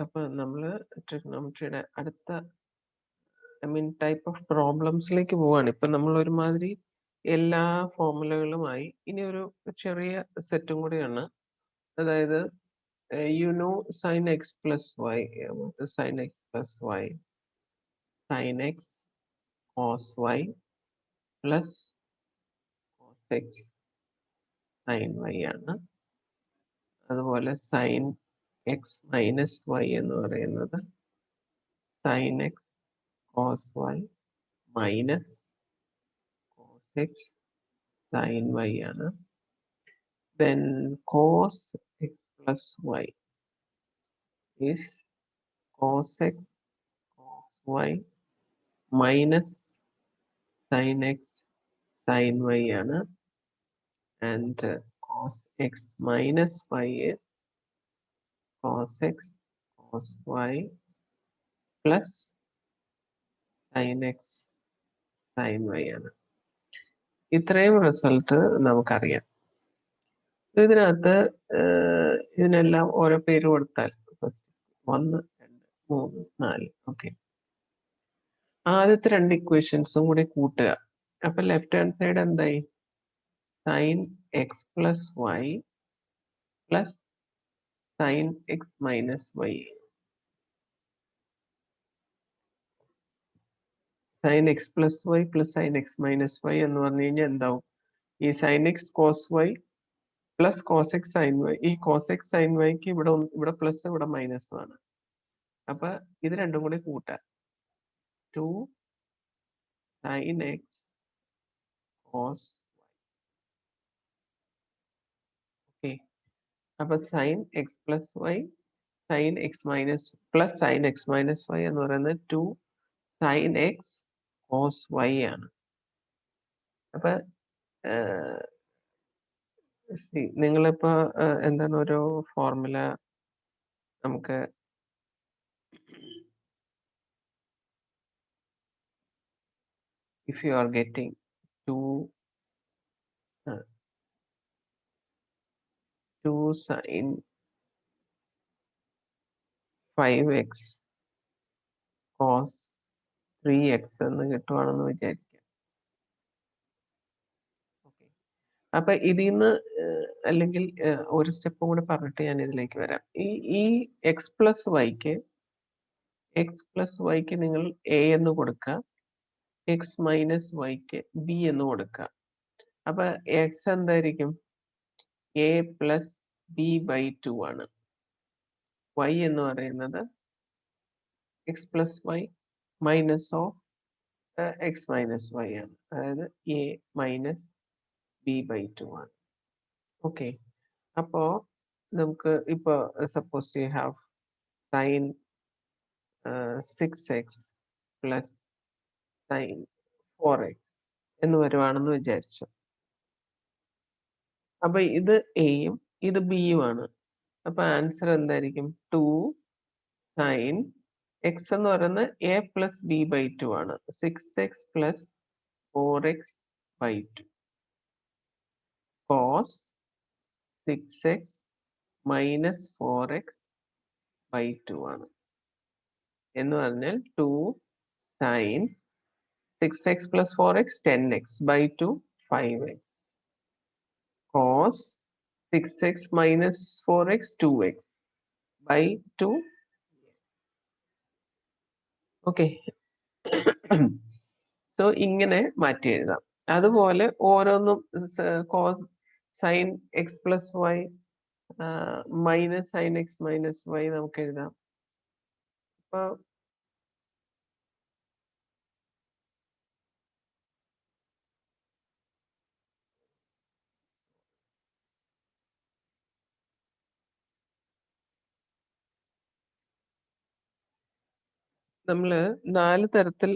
അപ്പൊ നമ്മള് ട്രിഗണോമെട്രിയുടെ അടുത്ത ടൈപ്പ് ഓഫ് പ്രോബ്ലംസിലേക്ക് പോവാണ്. ഇപ്പൊ നമ്മൾ ഒരുമാതിരി എല്ലാ ഫോർമുലകളുമായി ഇനി ഒരു ചെറിയ സെറ്റും കൂടിയാണ്. അതായത് sin x plus y, sin x plus y, sin x cos y plus cos x sin y ആണ്. അതുപോലെ sin x minus y എന്ന് പറയുന്നത് sin x cos y minus cos x sin y ആണ്. Then cos x plus y is cos x cos y minus sin x sin y ആണ്. And cos x minus y is cos x cos y plus sin x sin y ആണ്. ഇത്രയും result നമുക്കറിയാം. ഇതിനകത്ത് ഇതിനെല്ലാം ഓരോ പേര് കൊടുത്താൽ 1 2 3 4 okay. ആദ്യത്തെ രണ്ട് ഇക്വേഷൻസും കൂടി കൂട്ടുക. അപ്പൊ ലെഫ്റ്റ് ഹാൻഡ് സൈഡ് എന്തായി? sin x plus y plus sin x minus y. sin x plus y plus sin x minus y എന്ന് പറഞ്ഞു കഴിഞ്ഞാൽ എന്താവും? ഈ sin x cos y plus cos x sin y. ഈ cos x sin y ക്ക് ഇവിടെ plus ഇവിടെ minus ആണ്. അപ്പൊ ഇത് രണ്ടും കൂടി കൂട്ടാം. 2 sin x cos y. Okay. അപ്പൊ sin x plus y sin x minus plus sin x minus y എന്ന് പറയുന്നത് 2 sin x cos y ആണ്. അപ്പൊ നിങ്ങളിപ്പോ എന്താണ് ഒരു ഫോർമുല നമുക്ക് if you are getting 2 sin 5x cos 3x എന്ന് കിട്ടുവാണെന്ന് വിചാരിക്കാം. ഓക്കെ. അപ്പൊ ഇതിന്ന് അല്ലെങ്കിൽ ഒരു സ്റ്റെപ്പും കൂടെ പറഞ്ഞിട്ട് ഞാൻ ഇതിലേക്ക് വരാം. ഈ എക്സ് പ്ലസ് വൈക്ക് നിങ്ങൾ എ എന്ന് കൊടുക്കുക, എക്സ് മൈനസ് വൈക്ക് ബി എന്ന് കൊടുക്കുക. അപ്പൊ എക്സ് എന്തായിരിക്കും? എ പ്ലസ് ബി ബൈ 2 ആണ്. വൈ എന്ന് പറയുന്നത് x plus y minus of x minus y ആണ്. അതായത് എ മൈനസ് ബി ബൈ 2 ആണ്. ഓക്കെ. അപ്പോ നമുക്ക് ഇപ്പൊ suppose you have sine 6x plus sine 4x എന്ന് വരുവാണെന്ന് വിചാരിച്ചു. അപ്പൊ ഇത് എയും ഇത് ബിയുമാണ്. അപ്പൊ ആൻസർ എന്തായിരിക്കും? 2 സൈൻ എക്സ് എന്ന് പറയുന്നത് എ പ്ലസ് ബി ബൈ 2 ആണ്. 6x plus 4x by 2 cos 6x minus 4x by 2 ആണ്. എന്ന് പറഞ്ഞാൽ 2 sine 6x plus 4x 10x by 2 5x cos 6x minus 4x 2x by 2. Okay. So ഇങ്ങനെ മാറ്റി എഴുതാം. അതുപോലെ ഓരോന്നും cos sine x plus y minus sine x minus y നമുക്ക് എഴുതാം. അപ്പൊ നമ്മള് 4 തരത്തിൽ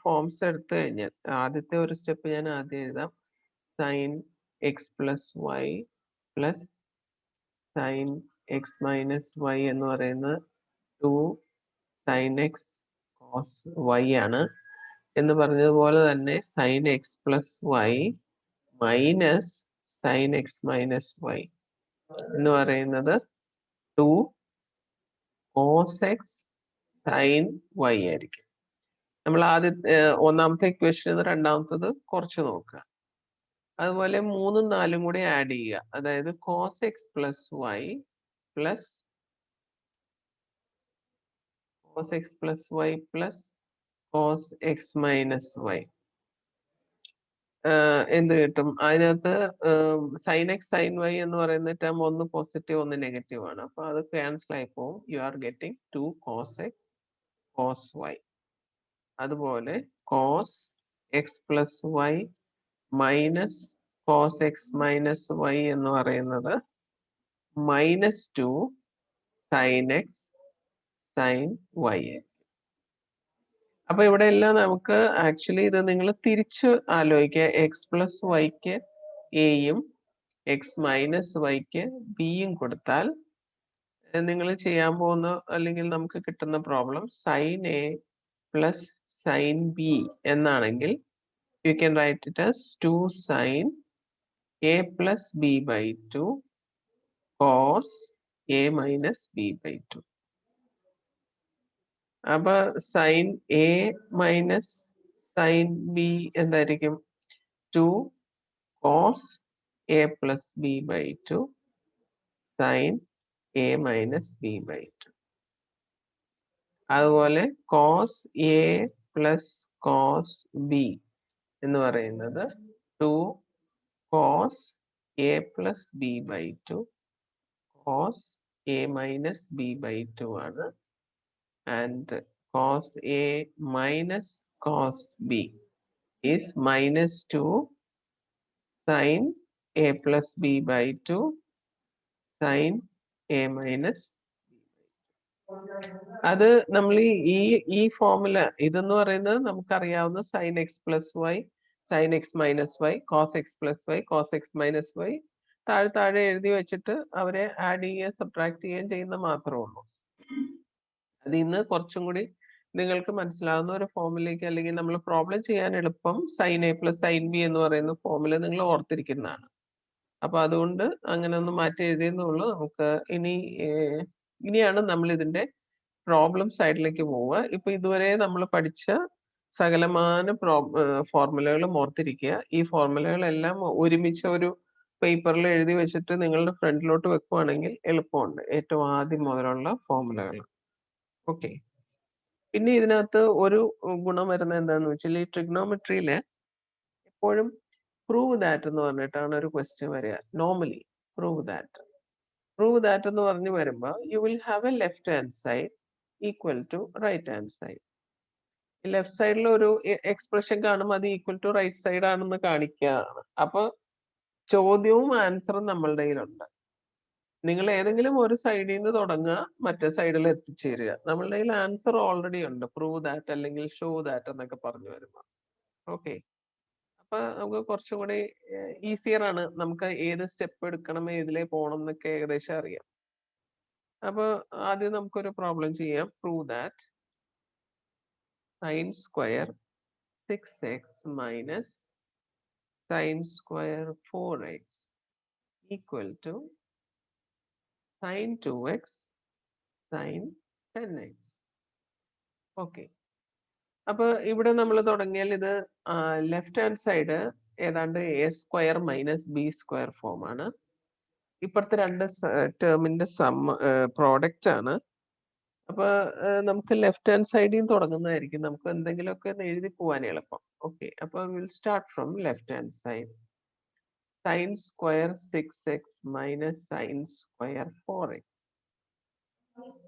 ഫോംസ് എടുത്തു കഴിഞ്ഞാൽ ആദ്യത്തെ ഒരു സ്റ്റെപ്പ് ഞാൻ ആദ്യം എഴുതാം. Sine x plus y plus sine x minus y എന്ന് പറയുന്നത് 2 സൈൻ എക്സ് കോസ് വൈ ആണ്. എന്ന് പറഞ്ഞതുപോലെ തന്നെ sine x plus y minus sine x minus y എന്ന് പറയുന്നത് 2 കോസ് എക്സ് സൈൻ വൈ ആയിരിക്കും. നമ്മൾ ആദ്യത്തെ ഒന്നാമത്തെ ഇക്വേഷൻ രണ്ടാമത്തത് കുറച്ച് നോക്കുക. അതുപോലെ 3ഉം 4ഉം കൂടി ആഡ് ചെയ്യുക. അതായത് cos x plus y plus cos x plus y plus cos x minus y എന്ത് കിട്ടും? അതിനകത്ത് സൈൻ എക്സ് സൈൻ വൈ എന്ന് പറയുന്ന ടേം ഒന്ന് പോസിറ്റീവ് ഒന്ന് നെഗറ്റീവ് ആണ്. അപ്പൊ അത് ക്യാൻസൽ ആയി പോകും. You are getting 2 cos x cos y. അതുപോലെ cos x plus y minus cos x minus y എന്ന് പറയുന്നത് -2 സൈൻ എക്സ് സൈൻ വൈ. അപ്പൊ ഇവിടെ എല്ലാം നമുക്ക് ആക്ച്വലി ഇത് നിങ്ങൾ തിരിച്ച് ആലോചിക്കുക. എക്സ് പ്ലസ് വൈക്ക് എയും എക്സ് മൈനസ് വൈക്ക് ബിയും കൊടുത്താൽ നിങ്ങൾ ചെയ്യാൻ പോകുന്ന അല്ലെങ്കിൽ നമുക്ക് കിട്ടുന്ന problem sine A plus sine B എന്നാണെങ്കിൽ you can write it as 2 sine A plus B by 2 cos A minus B by 2. അപ്പൊ sine A minus sine B എന്തായിരിക്കും? 2 cos A plus B by 2 sine A minus B by 2. അതുപോലെ cos A plus cos B എന്ന് പറയുന്നത് 2 cos A plus B by 2 cos A minus B by 2 ആണ്. And cos A minus cos b is -2 sin a plus b by 2 sin a minus. അത് നമ്മൾ ഈ formula ഇതെന്ന് പറയുന്നത് നമുക്കറിയാവുന്ന sine x plus y sine x minus y cos x plus y cos x minus y താഴെ എഴുതി വെച്ചിട്ട് അവരെ ആഡ് ചെയ്യുകയും സബ്ട്രാക്ട് ചെയ്യുകയും ചെയ്യുന്ന മാത്രമേ ഉള്ളൂ. അതിൽ നിന്ന് കുറച്ചും കൂടി നിങ്ങൾക്ക് മനസ്സിലാവുന്ന ഒരു ഫോമിലേക്ക് അല്ലെങ്കിൽ നമ്മൾ പ്രോബ്ലം ചെയ്യാൻ എളുപ്പം sine A plus sine b എന്ന് പറയുന്ന ഫോമുല നിങ്ങൾ ഓർത്തിരിക്കുന്നതാണ്. അപ്പൊ അതുകൊണ്ട് അങ്ങനെ ഒന്ന് മാറ്റി എഴുതിയെന്നുള്ളൂ. നമുക്ക് ഇനിയാണ് നമ്മൾ ഇതിന്റെ പ്രോബ്ലം സൈഡിലേക്ക് പോവുക. ഇപ്പൊ ഇതുവരെ നമ്മൾ പഠിച്ച സകലമാന ഫോർമുലകളും ഓർത്തിരിക്കുക. ഈ ഫോർമുലകളെല്ലാം ഒരുമിച്ച് ഒരു പേപ്പറിൽ എഴുതി വെച്ചിട്ട് നിങ്ങളുടെ ഫ്രണ്ടിലോട്ട് വെക്കുവാണെങ്കിൽ എളുപ്പമുണ്ട്. ഏറ്റവും ആദ്യം മുതലുള്ള ഫോർമുലകൾ. ഓക്കെ. പിന്നെ ഇതിനകത്ത് ഒരു ഗുണം വരുന്നത് എന്താന്ന് വെച്ചാൽ ഈ ട്രിഗ്നോമെട്രിയില് എപ്പോഴും പ്രൂവ് ദാറ്റ് എന്ന് പറഞ്ഞിട്ടാണ് ഒരു ക്വസ്റ്റ്യൻ വരിക. നോർമലി പ്രൂവ് ദാറ്റ് എന്ന് പറഞ്ഞു വരുമ്പോൾ you will have a left hand side equal to right hand side. Left സൈഡിൽ ഒരു എക്സ്പ്രഷൻ കാണുമ്പോൾ അത് ഈക്വൽ ടു റൈറ്റ് സൈഡ് ആണെന്ന് കാണിക്കുകയാണ്. അപ്പൊ ചോദ്യവും ആൻസറും നമ്മളുടെ കയ്യിലുണ്ട്. നിങ്ങൾ ഏതെങ്കിലും ഒരു സൈഡിൽ നിന്ന് തുടങ്ങുക, മറ്റേ സൈഡിൽ എത്തിച്ചേരുക. നമ്മളുടെ കയ്യിൽ ആൻസർ ഓൾറെഡി ഉണ്ട്. പ്രൂവ് ദാറ്റ് അല്ലെങ്കിൽ ഷോ ദാറ്റ് എന്നൊക്കെ പറഞ്ഞു വരുമ്പോൾ. ഓക്കെ. അപ്പൊ നമുക്ക് കുറച്ചും കൂടി ഈസിയർ ആണ്. നമുക്ക് ഏത് സ്റ്റെപ്പ് എടുക്കണം, ഏതിലേ പോകണം എന്നൊക്കെ ഏകദേശം അറിയാം. അപ്പൊ ആദ്യം നമുക്കൊരു പ്രോബ്ലം ചെയ്യാം. Prove that sine square 6x minus sine square 4x equal to sine 2x sine 10x. Okay. അപ്പൊ ഇവിടെ നമ്മൾ തുടങ്ങിയാൽ ഇത് ലെഫ്റ്റ് ഹാൻഡ് സൈഡ് ഏതാണ്ട് a square minus B square form ആണ്. ഇപ്പുറത്തെ രണ്ട് ടേമിന്റെ പ്രോഡക്റ്റ് ആണ്. അപ്പൊ നമുക്ക് ലെഫ്റ്റ് ഹാൻഡ് സൈഡിൽ തുടങ്ങുന്നതായിരിക്കും നമുക്ക് എന്തെങ്കിലുമൊക്കെ എഴുതി പോവാൻ എളുപ്പം. ഓക്കെ. അപ്പൊ will start from left hand side. Sine square 6x minus sine square 4x.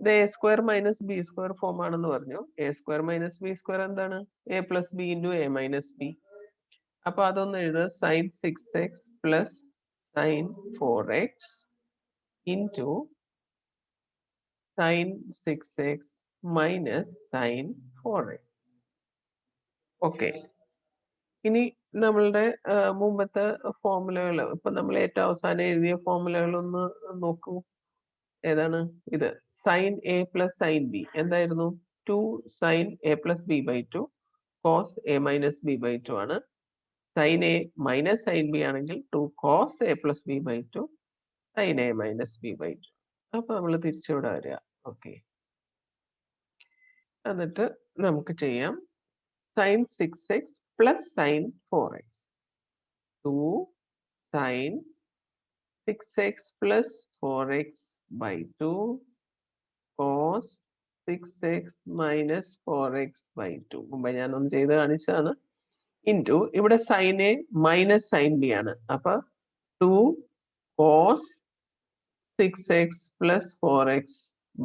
ഇത് A square minus B square form ആണെന്ന് പറഞ്ഞു. A square minus B square എന്താണ്? A plus B into A minus B. അപ്പൊ അതൊന്ന് എഴുതുക. Sine 6x plus sine 4x into sine 6x minus sine 4x. Okay. ഇനി നമ്മളുടെ മുമ്പത്തെ ഫോർമുലകൾ ഇപ്പൊ നമ്മൾ ഏറ്റവും അവസാനം എഴുതിയ ഫോർമുലകൾ ഒന്ന് നോക്കൂ. ഏതാണ് ഇത്? Sine A plus sine b എന്തായിരുന്നു? 2 sine A plus B by 2 cos A minus B by 2 ആണ്. Sine A minus sine b ആണെങ്കിൽ 2 cos A plus B by 2 sine A minus B by 2. അപ്പൊ നമ്മൾ തിരിച്ചിവിടെ വരിക. ഓക്കെ. എന്നിട്ട് നമുക്ക് ചെയ്യാം sin 6x plus sin 4x. 2 sin 6x plus 4x by 2 cos 6x minus 4x by 2. മുമ്പ് ഞാനൊന്ന് ചെയ്ത് കാണിച്ചതാണ്. ഇൻറ്റു ഇവിടെ sine A minus sine b ആണ്. അപ്പൊ 2 cos 6x plus 4x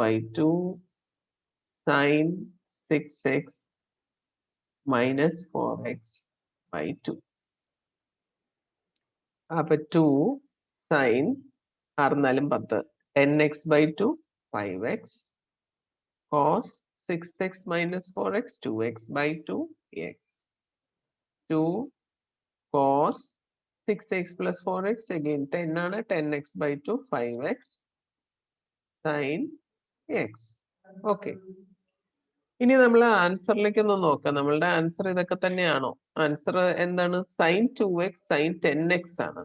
by 2 sin 6x minus 4x by 2. അപ്പൊ 2 sin 6 4 10 10x by 2 5x cos 6x minus 4x 2x by 2 x 2 cos 6x plus 4x again 10 ആണ് 10x by 2 5x sin x. Okay, ഇനി നമ്മൾ ആൻസറിലേക്ക് ഒന്ന് നോക്കാം. നമ്മളുടെ answer ഇതൊക്കെ തന്നെയാണോ? Answer എന്താണ്? sin 2x sin 10x ആണ്.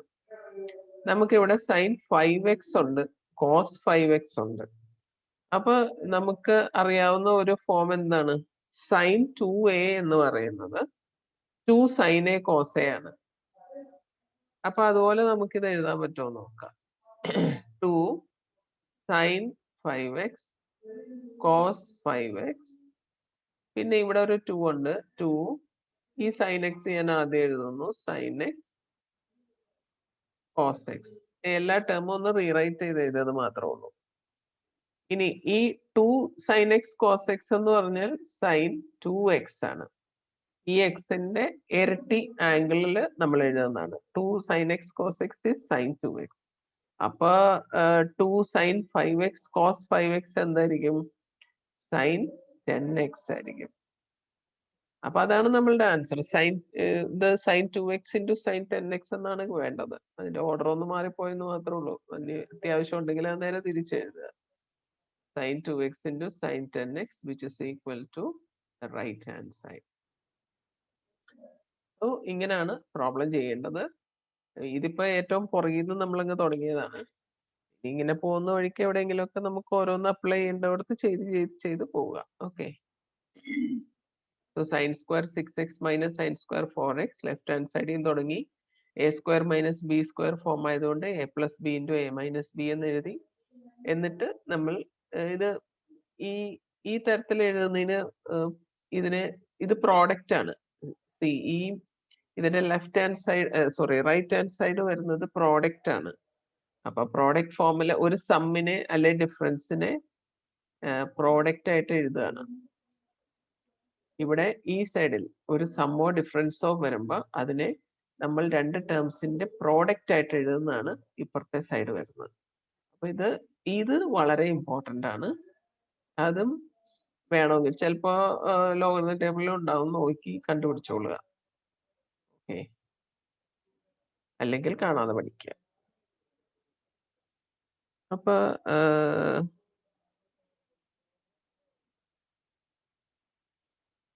നമുക്കിവിടെ sin 5x ഉണ്ട്, cos 5x ഉണ്ട്. അപ്പൊ നമുക്ക് അറിയാവുന്ന ഒരു ഫോം എന്താണ്? sin 2a എന്ന് പറയുന്നത് 2 sin a cos a ആണ്. അപ്പൊ അതുപോലെ നമുക്കിത് എഴുതാൻ പറ്റുമോ നോക്കാം. 2 sin 5x cos 5x, പിന്നെ ഇവിടെ ഒരു 2 ഉണ്ട്. 2 ഈ sin x ഞാൻ ആദ്യം എഴുതുന്നു, sin x cos x. എല്ലാ ടേമും ഒന്ന് റീറൈറ്റ് ചെയ്ത് എഴുതിയത് മാത്രമേ ഉള്ളൂ. ഇനി ഈ 2 sin x cos x എന്ന് പറഞ്ഞാൽ sin 2x ആണ്. ഈ എക്സിന്റെ ഇരട്ടി ആംഗിളിൽ നമ്മൾ എഴുതുന്നതാണ്. 2 sin x cos x is sin 2x. അപ്പൊ 2 sin 5x cos 5x എന്തായിരിക്കും? sin 10x ആയിരിക്കും. അപ്പൊ അതാണ് നമ്മളുടെ answer. sin 2x into sin 10x എന്നാണ് വേണ്ടത്. അതിന്റെ ഓർഡർ ഒന്ന് മാറിപ്പോയെന്ന് മാത്രമേ ഉള്ളൂ. അതിന് അത്യാവശ്യം ഉണ്ടെങ്കിൽ അത് നേരെ തിരിച്ചെഴുതുക. sin 2x into sin 10x which is equal to the right hand side. So ഇങ്ങനെയാണ് പ്രോബ്ലം ചെയ്യേണ്ടത്. ഇതിപ്പോ ഏറ്റവും പുറകിൽ നിന്ന് നമ്മളങ്ങ് തുടങ്ങിയതാണ്. ഇങ്ങനെ പോകുന്ന വഴിക്ക് എവിടെയെങ്കിലുമൊക്കെ നമുക്ക് ഓരോന്ന് അപ്ലൈ ചെയ്യേണ്ടവിടത്ത് ചെയ്ത് പോവുക. Okay, so sin square 6x minus sin square 4x left hand സൈഡിൽ തുടങ്ങി a square minus b square form ആയതുകൊണ്ട് a plus b into a minus b എന്ന് എഴുതി. എന്നിട്ട് നമ്മൾ ഇത് ഈ തരത്തിൽ എഴുതുന്നതിന് ഇത് പ്രോഡക്റ്റ് ആണ്. ഈ ഇതിന്റെ left hand side right hand side വരുന്നത് പ്രോഡക്റ്റ് ആണ്. അപ്പൊ പ്രോഡക്റ്റ് ഫോമില് ഒരു സമ്മിനെ അല്ലെ ഡിഫറൻസിനെ പ്രോഡക്റ്റ് ആയിട്ട് എഴുതുകയാണ്. ഇവിടെ ഈ സൈഡിൽ ഒരു സമ്മോ ഡിഫറൻസോ വരുമ്പോ അതിനെ നമ്മൾ രണ്ട് ടേംസിന്റെ പ്രോഡക്റ്റ് ആയിട്ട് എഴുതുന്നതാണ് ഇപ്പുറത്തെ സൈഡ് വരുന്നത്. അപ്പൊ ഇത് വളരെ ഇമ്പോർട്ടന്റ് ആണ്. അതും വേണമെങ്കിൽ ചിലപ്പോ ലോഗരിതം ടേബിളിൽ ഉണ്ടാവും, നോക്കി കണ്ടുപിടിച്ചോളുക. ഓക്കെ, അല്ലെങ്കിൽ കാണാതെ പഠിക്കുക. അപ്പൊ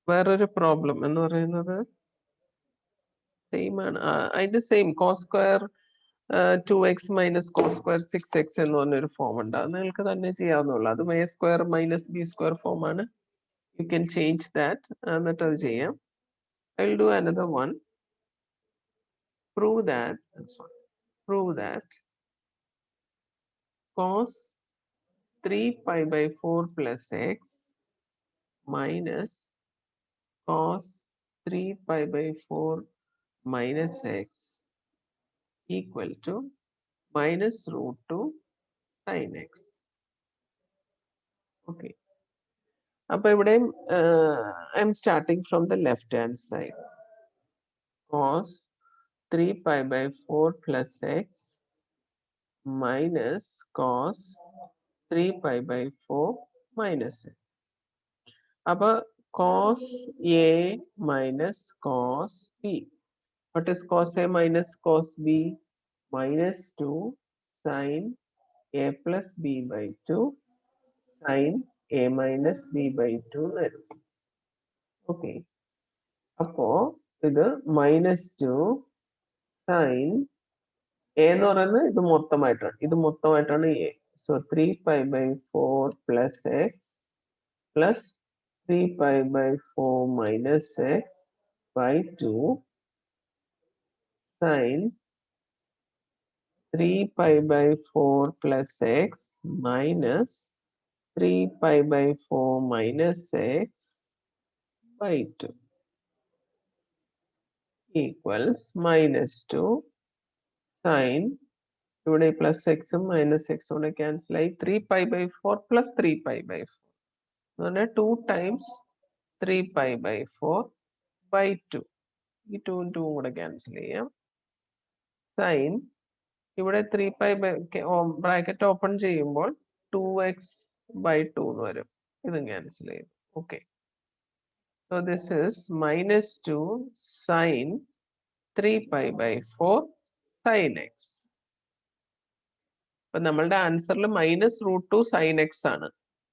വേറൊരു പ്രോബ്ലം എന്ന് പറയുന്നത് സെയിം ആണ്. അതിന്റെ same cos square 2x minus cos square 6x എന്ന് പറഞ്ഞൊരു ഫോം ഉണ്ട്. അത് നിങ്ങൾക്ക് തന്നെ ചെയ്യാവുന്നുള്ളൂ. അത് a square minus B square form ആണ്. You can change that. എന്നിട്ട് അത് ചെയ്യാം. I will do another one. prove that cos 3 pi by 4 plus x minus cos 3 pi by 4 minus x equal to minus root 2 sin x. Okay. അപ്പൊ ഇവിടെ I M starting from the left hand side. cos 3 pi by 4 plus x minus cos 3 pi by 4 minus x. അപ്പൊ cos a minus cos b. What is cos a minus cos b? Minus 2 sin a plus b by 2 sin a minus b by 2 വരും. Okay, അപ്പോ ഇത് minus 2 sine A എന്ന് പറയുന്നത് ഇത് മൊത്തമായിട്ടാണ് A. So 3 pi by 4 plus x plus 3 pi by 4 minus x by 2 sine 3 pi by 4 plus x minus 3 pi by 4 minus x by 2 equals minus 2 sine ഇവിടെ plus എക്സും minus എക്സും കൂടെ cancel ആയി 3 pi by 4 plus 3 pi by 4 എന്ന് പറഞ്ഞാൽ 2 times 3 pi by 4 by 2 ഈ 2 ഉം 2 ഉം കൂടെ ക്യാൻസൽ ചെയ്യാം സൈൻ ഇവിടെ 3 pi by ബ്രാക്കറ്റ് ഓപ്പൺ ചെയ്യുമ്പോൾ 2x by 2 എന്ന് വരും ഇതും ക്യാൻസൽ ചെയ്യും okay so this is minus 2 sine 3 pi by 4 sin x അപ്പൊ നമ്മളുടെ ആൻസറിൽ -√2 sin x ആണ്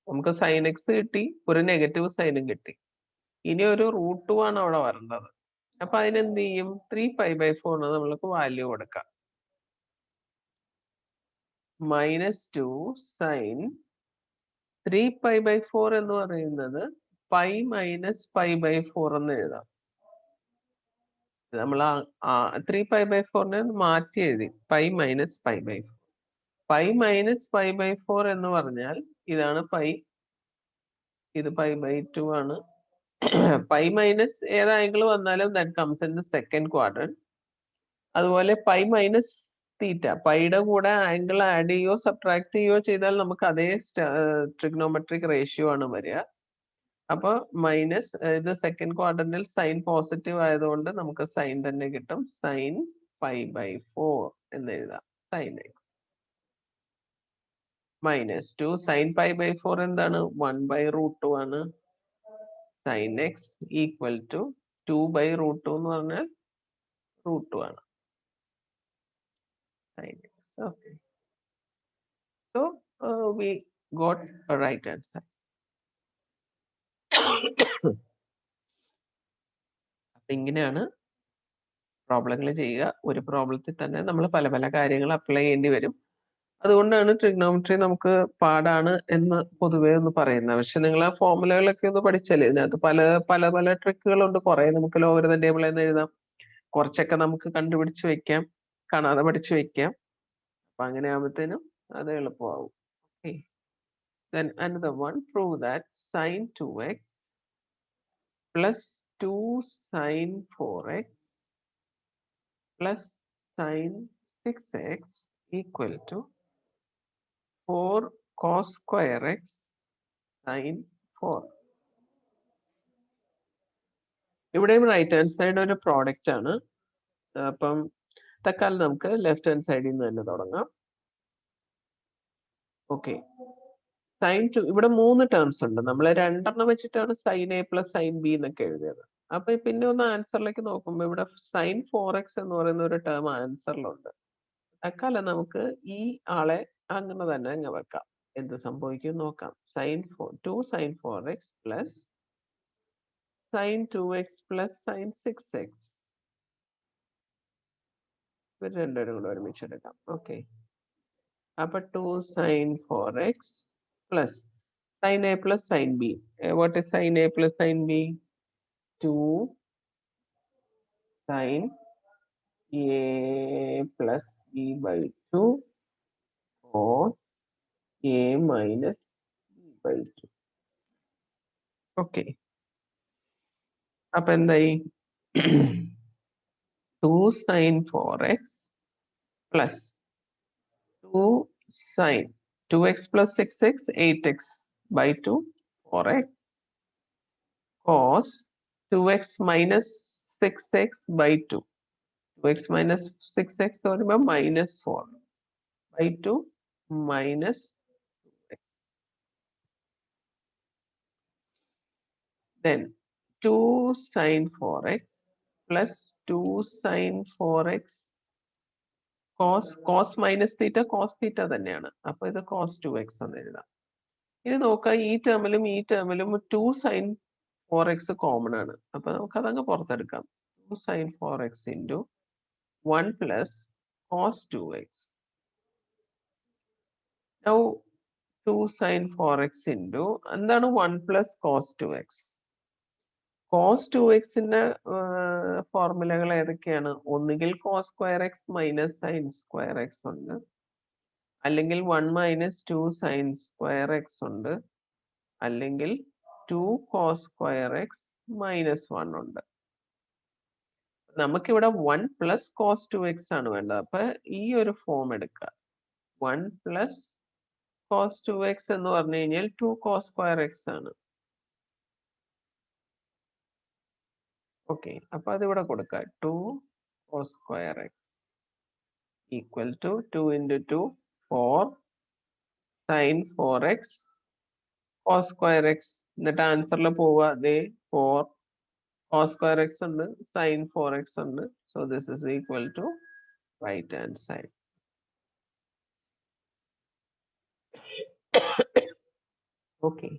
നമുക്ക് sin x കിട്ടി ഒരു നെഗറ്റീവ് സൈനും കിട്ടി ഇനി ഒരു √2 ആണ് അവിടെ വരേണ്ടത് അപ്പൊ അതിനെന്ത് ചെയ്യും 3 pi by 4 നമ്മൾക്ക് വാല്യൂ കൊടുക്കാം -2 sin 3 pi by 4 എന്ന് പറയുന്നത് പൈ മൈനസ് പൈ ബൈ 4 എന്ന് എഴുതാം നമ്മൾ 3 pi by 4 മാറ്റി എഴുതി pi minus pi by 4 pi minus pi by 4 എന്ന് പറഞ്ഞാൽ ഇതാണ് പൈ ഇത് പൈ ബൈ 2 ആണ് പൈ മൈനസ് ഏത് ആംഗിൾ വന്നാലും that comes in the second quadrant അതുപോലെ പൈ മൈനസ് തീറ്റ പൈയുടെ കൂടെ ആംഗിൾ ആഡ് ചെയ്യോ സബ്ട്രാക്ട് ചെയ്യോ ചെയ്താൽ നമുക്ക് അതേ ട്രിഗ്നോമെട്രിക് റേഷ്യോ ആണ് വരിക അപ്പൊ മൈനസ് ഇത് സെക്കൻഡ് ക്വാഡ്രന്റിൽ സൈൻ പോസിറ്റീവ് ആയതുകൊണ്ട് നമുക്ക് സൈൻ തന്നെ കിട്ടും സൈൻ പൈ ബൈ 4 എന്ന് എഴുതാം sine X -2 sin pi by 4 എന്താണ് 1/√2 ആണ് sin x equal to 2/√2 എന്ന് പറഞ്ഞാൽ √2 ആണ് sin x okay so we got a right answer അപ്പൊ ഇങ്ങനെയാണ് പ്രോബ്ലങ്ങൾ ചെയ്യുക ഒരു പ്രോബ്ലത്തിൽ തന്നെ നമ്മൾ പല പല കാര്യങ്ങൾ അപ്ലൈ ചെയ്യേണ്ടി വരും അതുകൊണ്ടാണ് ട്രിഗ്നോമെട്രി നമുക്ക് പാടാണ് എന്ന് പൊതുവേ ഒന്ന് പറയുന്നത് പക്ഷെ നിങ്ങൾ ആ ഫോർമുലകളൊക്കെ ഒന്ന് പഠിച്ചല്ലേ ഇതിനകത്ത് പല പല പല ട്രിക്കുകളുണ്ട് കുറെ നമുക്ക് ലോഗരിതം ടേബിൾ എന്ന് എഴുതാം കുറച്ചൊക്കെ നമുക്ക് കണ്ടുപിടിച്ച് വെക്കാം കാണാതെ പഠിച്ചു വെക്കാം അപ്പൊ അങ്ങനെ ആകുമ്പോഴത്തേനും അത് എളുപ്പമാവും okay then another one prove that sin 2x plus 2 sin 4x plus sin 6x equal to 4 cos square x sin 4 ഇവിടെയും റൈറ്റ് ഹാൻഡ് സൈഡ് ഒരു പ്രോഡക്റ്റ് ആണ് അപ്പം തൽക്കാലം നമുക്ക് ലെഫ്റ്റ് ഹാൻഡ് സൈഡിൽ നിന്ന് തന്നെ തുടങ്ങാം ഓക്കെ സൈൻ 2 ഇവിടെ 3 ടേംസ് ഉണ്ട് നമ്മൾ രണ്ടെണ്ണം വെച്ചിട്ടാണ് sine A plus sine b എന്നൊക്കെ എഴുതിയത് അപ്പൊ പിന്നെ ഒന്ന് ആൻസറിലേക്ക് നോക്കുമ്പോൾ ഇവിടെ സൈൻ 4x എന്ന് പറയുന്ന ഒരു ടേം ആൻസറിലുണ്ട് തൽക്കാലം നമുക്ക് ഈ ആളെ അങ്ങനെ തന്നെ അങ്ങ് വെക്കാം എന്ത് സംഭവിക്കും നോക്കാം sine 2 sin 4x plus sine 2x plus sine 6x ഇവർ രണ്ടുപേരും കൂടെ ഒരുമിച്ചെടുക്കാം ഓക്കെ അപ്പൊ 2 sin 4x plus sin a plus sin b. What is sin a plus sin b? 2 sin a plus b by 2 or a minus b by 2. Okay. അപ്പൊ എന്തായി 2 sin 4x plus 2 sin 2x plus 6x 8x by 2 4x cos 2x minus 6x by 2 2x minus 6x പറയുമ്പോൾ minus 4 by 2 minus 2x then 2 sin 4x plus 2 sin 4x cos minus theta cos theta തന്നെയാണ് അപ്പൊ ഇത് cos 2x എന്ന് എഴുതാം ഇനി നോക്കാം ഈ ടേമിലും 2 sin 4x common ആണ് അപ്പൊ നമുക്ക് അതങ്ങ് പുറത്തെടുക്കാം 2 sin 4x into 1 plus cos 2x now 2 sin 4x into എന്താണ് 1 പ്ലസ് കോസ് 2x. കോസ് 2xന്റെ ഫോർമുലകൾ ഏതൊക്കെയാണ്? ഒന്നുകിൽ cos square x minus sine square x ഉണ്ട്, അല്ലെങ്കിൽ 1 മൈനസ് 2 സൈൻ സ്ക്വയർ എക്സ് ഉണ്ട്, അല്ലെങ്കിൽ 2 കോസ് സ്ക്വയർ എക്സ് മൈനസ് 1 ഉണ്ട്. നമുക്കിവിടെ 1 പ്ലസ് കോസ് 2x ആണ് വേണ്ടത്. അപ്പൊ ഈ ഒരു ഫോം എടുക്കുക. 1 പ്ലസ് കോസ് 2x എന്ന് പറഞ്ഞു കഴിഞ്ഞാൽ 2 കോസ് സ്ക്വയർ എക്സ് ആണ്. ഓക്കെ, അപ്പൊ അതിവിടെ കൊടുക്കുക. 2 cos square x equal to 2 into 2 4 sine 4x cos square x. എന്നിട്ട് ആൻസറിൽ പോവുക. അതേ 4 കോസ് സ്ക്വയർ എക്സ് ഉണ്ട്, സൈൻ 4x ഉണ്ട്. So this is equal to right hand side. Okay,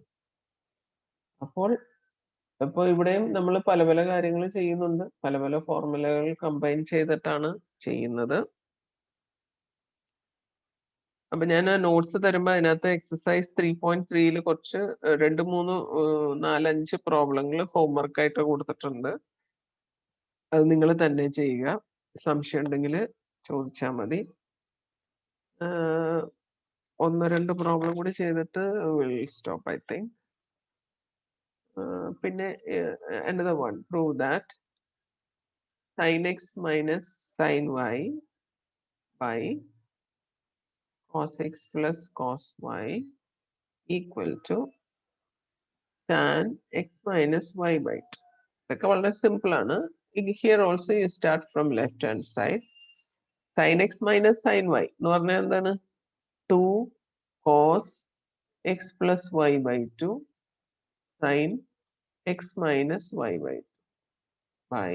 അപ്പോൾ ഇവിടെയും നമ്മൾ പല പല കാര്യങ്ങൾ ചെയ്യുന്നുണ്ട്. പല പല ഫോർമുലകൾ കമ്പൈൻ ചെയ്തിട്ടാണ് ചെയ്യുന്നത്. അപ്പൊ ഞാൻ നോട്ട്സ് തരുമ്പോൾ അതിനകത്ത് എക്സസൈസ് 3.3 കുറച്ച് 2, 3, 4, 5 പ്രോബ്ലങ്ങൾ ഹോംവർക്ക് ആയിട്ട് കൊടുത്തിട്ടുണ്ട്. അത് നിങ്ങൾ തന്നെ ചെയ്യുക. സംശയം ഉണ്ടെങ്കിൽ ചോദിച്ചാൽ മതി. 1-2 പ്രോബ്ലം കൂടി ചെയ്തിട്ട് വിൽ സ്റ്റോപ്പ് ഐ തിങ്ക്. പിന്നെ another one, prove that sin x minus sin y by cos x plus cos y equal to tan x minus y by 2. ഇതൊക്കെ വളരെ സിമ്പിൾ ആണ്. Here also you start from left hand side. sin x minus sin y എന്ന് പറഞ്ഞാൽ എന്താണ്? 2 cos x plus y by 2 sin x minus y by 2 by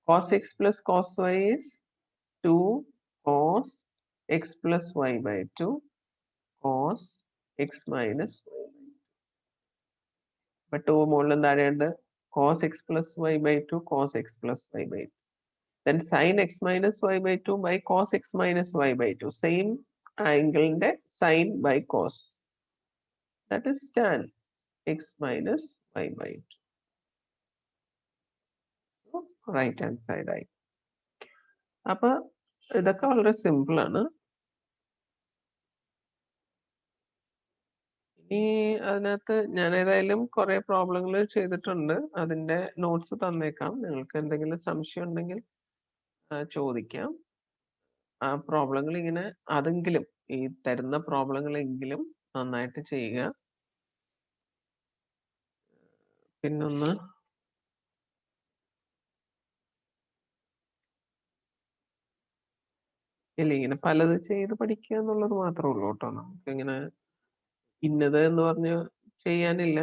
cos x plus cos y is 2 cos x plus y by 2 cos x minus y by 2. But 2 മുകളിലും താഴെയുണ്ട്. cos x plus y by 2 cos x plus y by 2. Then sin x minus y by 2 by cos x minus y by 2. Same angle sin by cos. That is tan x minus y by 2. So, right hand side ആയി. അപ്പൊ ഇതൊക്കെ വളരെ simple ആണ്. ഇനി അതിനകത്ത് ഞാൻ ഏതായാലും കുറെ പ്രോബ്ലങ്ങൾ ചെയ്തിട്ടുണ്ട്. അതിന്റെ നോട്ട്സ് തന്നേക്കാം. നിങ്ങൾക്ക് എന്തെങ്കിലും സംശയം ഉണ്ടെങ്കിൽ ചോദിക്കാം. ആ പ്രോബ്ലങ്ങൾ ഇങ്ങനെ അതെങ്കിലും ഈ തരുന്ന പ്രോബ്ലങ്ങളെങ്കിലും നന്നായിട്ട് ചെയ്യുക. പിന്നൊന്ന് ഇല്ല, ഇങ്ങനെ പലത് ചെയ്ത് പഠിക്കുക എന്നുള്ളത് മാത്രമേ ഉള്ളൂ കേട്ടോ. നമുക്കിങ്ങനെ ഇന്നത് എന്ന് പറഞ്ഞ് ചെയ്യാനില്ല.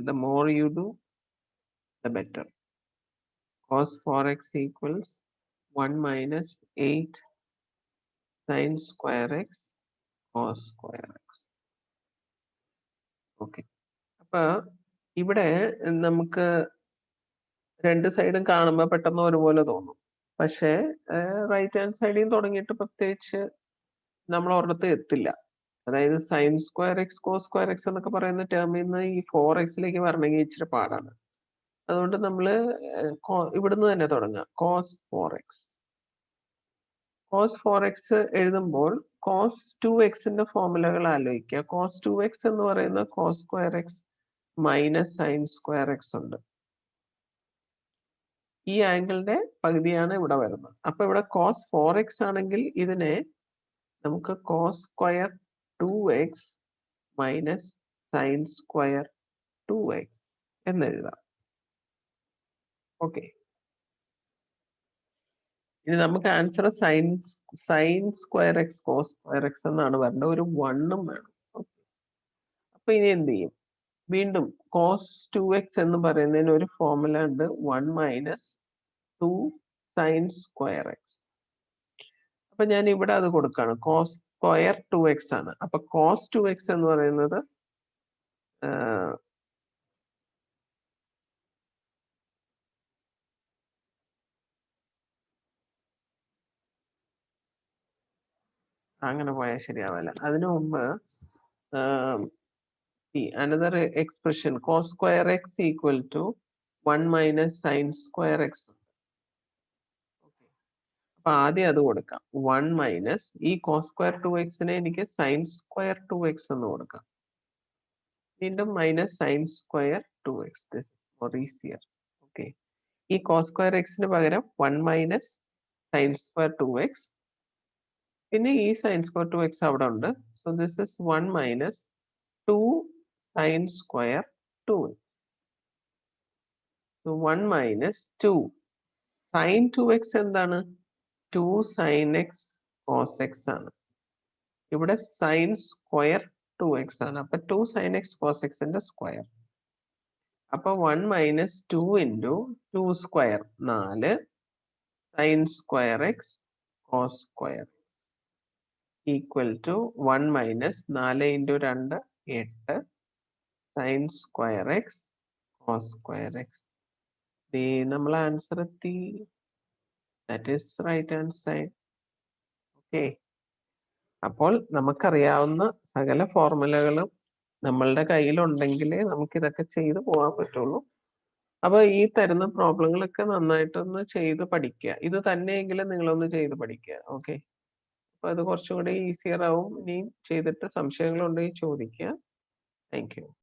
The more you do the better. Cos 4x equals 1 minus 8 sin square x cos square x. Okay, അപ്പൊ ഇവിടെ നമുക്ക് രണ്ട് സൈഡും കാണുമ്പോൾ പെട്ടെന്ന് ഒരുപോലെ തോന്നും. പക്ഷേ റൈറ്റ് ഹാൻഡ് സൈഡിൽ തുടങ്ങിയിട്ട് പ്രത്യേകിച്ച് നമ്മൾ ഒരിടത്ത് എത്തില്ല. അതായത് sine square x cos square x എന്നൊക്കെ പറയുന്ന ടേമിൽ നിന്ന് ഈ 4x വരണമെങ്കിൽ ഇച്ചിരി പാടാണ്. അതുകൊണ്ട് നമ്മൾ ഇവിടുന്ന് തന്നെ തുടങ്ങുക. Cos 4x. കോസ് 4x എഴുതുമ്പോൾ കോസ് 2xന്റെ ഫോർമുലകൾ ആലോചിക്കുക. കോസ് 2x എന്ന് പറയുന്ന cos square x minus sine square x ഉണ്ട്. ഈ ആംഗിളിന്റെ പകുതിയാണ് ഇവിടെ വരുന്നത്. അപ്പൊ ഇവിടെ കോസ് 4x ആണെങ്കിൽ ഇതിനെ നമുക്ക് cos square 2x minus sine square 2x എന്നെഴുതാം. ഓക്കെ, ഇനി നമുക്ക് answer sine square x cos square x എന്നാണ് വരേണ്ടത്. ഒരു 1ഉം വേണം. അപ്പൊ ഇനി എന്ത് ചെയ്യും? വീണ്ടും കോസ് 2x എന്ന് പറയുന്നതിന് ഒരു ഫോർമുല ഉണ്ട്, 1 മൈനസ് 2 സൈൻ സ്ക്വയർ എക്സ്. അപ്പൊ ഞാൻ ഇവിടെ അത് കൊടുക്കാണ്. കോസ് സ്ക്വയർ 2x ആണ്. അപ്പൊ കോസ് 2x എന്ന് പറയുന്നത് അങ്ങനെ പോയാൽ ശരിയാവില്ല. അതിനു മുമ്പ് another expression cos square x equal to 1 minus sin square x. അപ്പൊ ആദ്യം അത് കൊടുക്കാം. 1 മൈനസ് ഈ കോസ് സ്ക്വയർ 2x എനിക്ക് സൈൻ സ്ക്വയർ 2x എന്ന് കൊടുക്കാം. വീണ്ടും minus sine square 2x for easier. Okay, ഈ കോസ് സ്ക്വയർ എക്സിന് പകരം 1 മൈനസ് സൈൻ സ്ക്വയർ 2x, പിന്നെ ഈ സൈൻ സ്ക്വയർ 2x അവിടെ ഉണ്ട്. So this is 1 minus 2 sine square 2x. So 1 minus 2 sine 2x എന്താണ്? 2 സൈൻ എക്സ് കോസ് എക്സ് ആണ്. ഇവിടെ സൈൻ സ്ക്വയർ 2x ആണ്. അപ്പൊ 2 സൈൻ എക്സ് കോസ് എക്സിന്റെ സ്ക്വയർ. അപ്പൊ 1 minus 2 into 2 square 4 sine square x cos square equal to 1 minus 4 into 2 8 sine square x cos square x. നമ്മൾ answer എത്തി. That is right answer. Okay, അപ്പോൾ നമുക്കറിയാവുന്ന സകല ഫോർമുലകളും നമ്മളുടെ കയ്യിലുണ്ടെങ്കിലേ നമുക്കിതൊക്കെ ചെയ്തു പോകാൻ പറ്റുള്ളൂ. അപ്പൊ ഈ തരുന്ന പ്രോബ്ലങ്ങളൊക്കെ നന്നായിട്ടൊന്ന് ചെയ്ത് പഠിക്കുക. ഇത് തന്നെയെങ്കിലും നിങ്ങളൊന്ന് ചെയ്ത് പഠിക്കുക. ഓക്കെ, അപ്പൊ അത് കുറച്ചും കൂടി ഈസിയർ ആവും. ഇനിയും ചെയ്തിട്ട് സംശയങ്ങളുണ്ടെങ്കിൽ ചോദിക്കുക. Thank you.